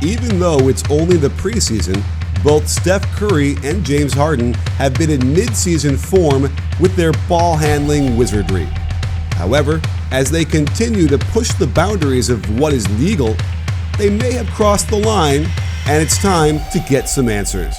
Even though it's only the preseason, both Steph Curry and James Harden have been in midseason form with their ball handling wizardry. However, as they continue to push the boundaries of what is legal, they may have crossed the line, and it's time to get some answers.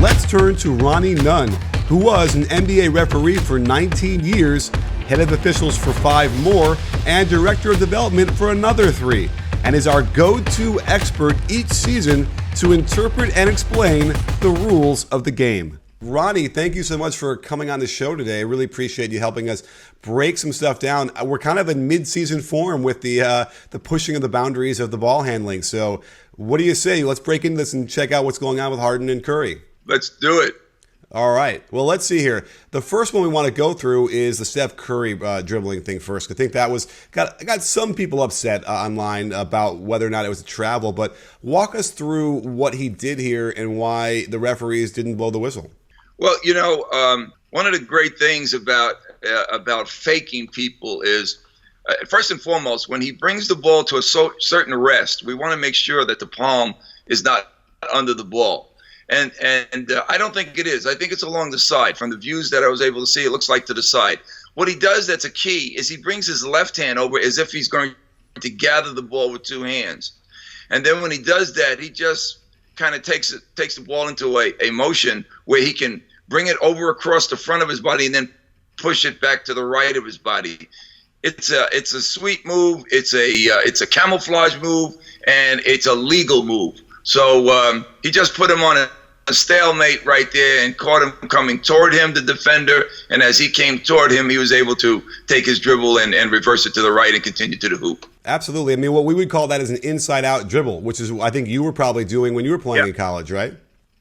Let's turn to Ronnie Nunn, who was an NBA referee for 19 years, head of officials for 5 more, and director of development for another 3, and is our go-to expert each season to interpret and explain the rules of the game. Ronnie, thank you so much for coming on the show today. I really appreciate you helping us break some stuff down. We're kind of in mid-season form with the pushing of the boundaries of the ball handling. So what do you say? Let's break into this and check out what's going on with Harden and Curry. Let's do it. All right. Well, let's see here. The first one we want to go through is the Steph Curry dribbling thing first. I think that got some people upset online about whether or not it was a travel. But walk us through what he did here and why the referees didn't blow the whistle. Well, one of the great things about faking people is, first and foremost, when he brings the ball to a certain rest, we want to make sure that the palm is not under the ball. And I don't think it is. I think it's along the side. From the views that I was able to see, it looks like to the side. What he does that's a key is he brings his left hand over as if he's going to gather the ball with 2 hands. And then when he does that, he just kind of takes the ball into a motion where he can bring it over across the front of his body and then push it back to the right of his body. It's a sweet move. It's a camouflage move, and it's a legal move. So he just put him on a stalemate right there and caught him coming toward him, the defender. And as he came toward him, he was able to take his dribble and reverse it to the right and continue to the hoop. Absolutely. I mean, what we would call that is an inside-out dribble, which is I think you were probably doing when you were playing in college, right?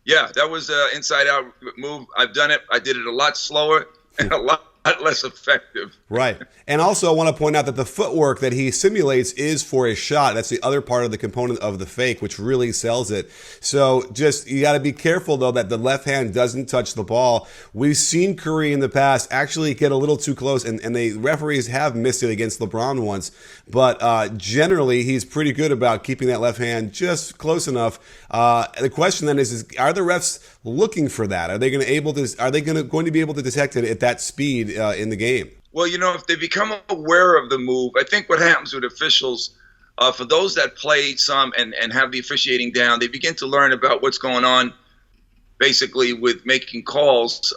Yeah, that was an inside-out move. I've done it. I did it a lot slower and a lot less effective. Right. And also I want to point out that the footwork that he simulates is for a shot. That's the other part of the component of the fake, which really sells it. So just, you got to be careful, though, that the left hand doesn't touch the ball. We've seen Curry in the past actually get a little too close, and the referees have missed it against LeBron once. But generally, he's pretty good about keeping that left hand just close enough. The question then is are the refs looking for that? Are they going to be able to detect it at that speed in the game? Well, if they become aware of the move, I think what happens with officials, for those that played some and have the officiating down, they begin to learn about what's going on basically with making calls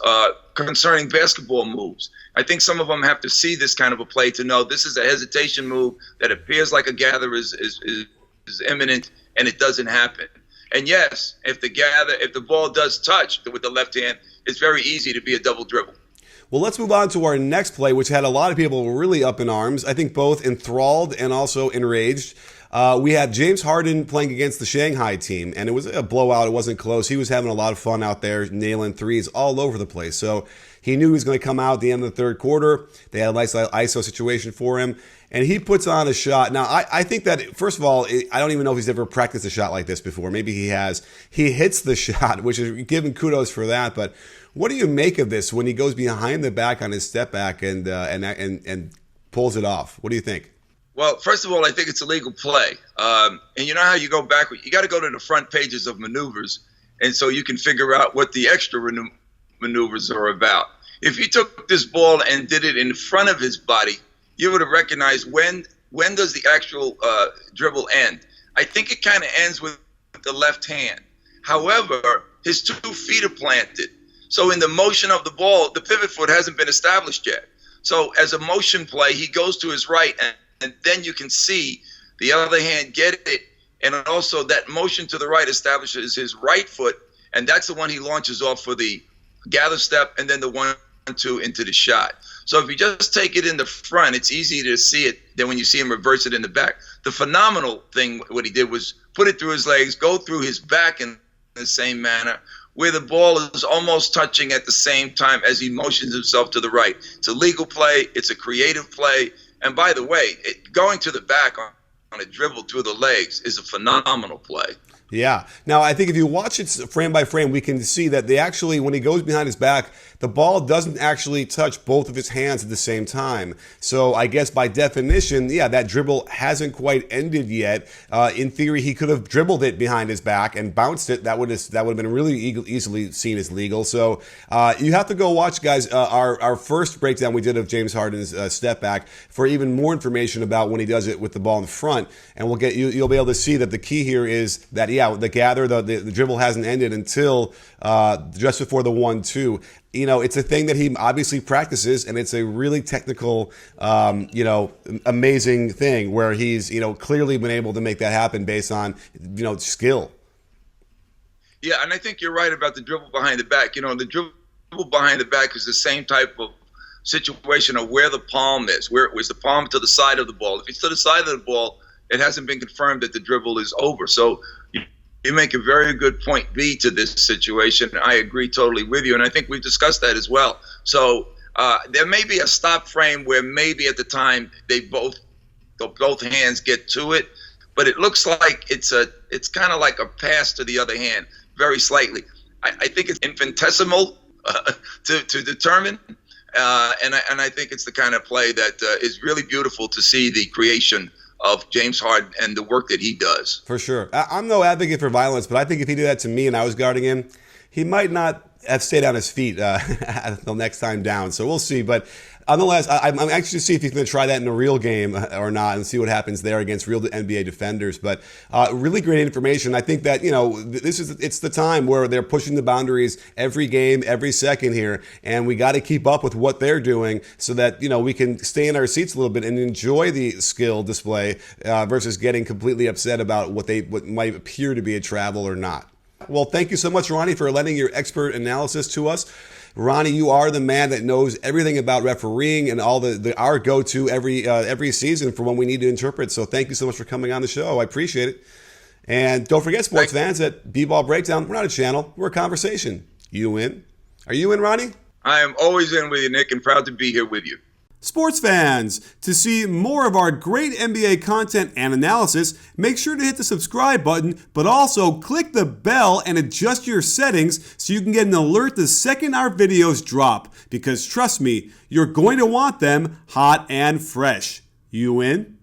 concerning basketball moves. I think some of them have to see this kind of a play to know this is a hesitation move that appears like a gather is imminent, and it doesn't happen. And yes, if the ball does touch with the left hand, it's very easy to be a double dribble. Well, let's move on to our next play, which had a lot of people really up in arms. I think both enthralled and also enraged. We had James Harden playing against the Shanghai team, and it was a blowout. It wasn't close. He was having a lot of fun out there, nailing threes all over the place. So he knew he was going to come out at the end of the third quarter. They had a nice ISO situation for him, and he puts on a shot. Now, I think that, first of all, I don't even know if he's ever practiced a shot like this before. Maybe he has. He hits the shot, which is giving kudos for that. But what do you make of this when he goes behind the back on his step back and pulls it off? What do you think? Well, first of all, I think it's a legal play. And you know how you go backward? You got to go to the front pages of maneuvers, and so you can figure out what the extra maneuvers are about. If he took this ball and did it in front of his body, you would have recognized when does the actual dribble end. I think it kind of ends with the left hand. However, his 2 feet are planted. So in the motion of the ball, the pivot foot hasn't been established yet. So as a motion play, he goes to his right, and then you can see the other hand get it. And also that motion to the right establishes his right foot, and that's the one he launches off for the gather step and then the 1-2 into the shot. So if you just take it in the front, it's easy to see it than when you see him reverse it in the back. The phenomenal thing, what he did was put it through his legs, go through his back in the same manner, where the ball is almost touching at the same time as he motions himself to the right. It's a legal play. It's a creative play. And by the way, going to the back on a dribble through the legs is a phenomenal play. Yeah. Now, I think if you watch it frame by frame, we can see that they actually, when he goes behind his back, the ball doesn't actually touch both of his hands at the same time. So I guess by definition, yeah, that dribble hasn't quite ended yet. In theory, he could have dribbled it behind his back and bounced it. That would have been really easily seen as legal. So you have to go watch, guys, our first breakdown we did of James Harden's step back for even more information about when he does it with the ball in front. And we'll get you'll be able to see that the key here is that, yeah, the dribble hasn't ended until just before the 1-2. You know, it's a thing that he obviously practices, and it's a really technical, amazing thing where he's, clearly been able to make that happen based on, skill. Yeah, and I think you're right about the dribble behind the back. The dribble behind the back is the same type of situation of where the palm is, where it was the palm to the side of the ball. If it's to the side of the ball, it hasn't been confirmed that the dribble is over. So you make a very good point B to this situation. I agree totally with you, and I think we've discussed that as well. So there may be a stop frame where maybe at the time they both hands get to it, but it looks like it's kind of like a pass to the other hand, very slightly. I think it's infinitesimal to determine, and I think it's the kind of play that is really beautiful to see the creation of James Harden and the work that he does. For sure. I'm no advocate for violence, but I think if he did that to me and I was guarding him, he might not have stayed on his feet until next time down. So we'll see. But nonetheless, I'm anxious to see if he's going to try that in a real game or not and see what happens there against real NBA defenders. But really great information. I think that, it's the time where they're pushing the boundaries every game, every second here. And we got to keep up with what they're doing so that, we can stay in our seats a little bit and enjoy the skill display versus getting completely upset about what might appear to be a travel or not. Well, thank you so much, Ronnie, for lending your expert analysis to us. Ronnie, you are the man that knows everything about refereeing and all our go-to every season for when we need to interpret. So thank you so much for coming on the show. I appreciate it. And don't forget, sports fans, at BBallBreakdown, we're not a channel. We're a conversation. You in? Are you in, Ronnie? I am always in with you, Nick, and proud to be here with you. Sports fans, to see more of our great NBA content and analysis, make sure to hit the subscribe button, but also click the bell and adjust your settings so you can get an alert the second our videos drop. Because trust me, you're going to want them hot and fresh. You in?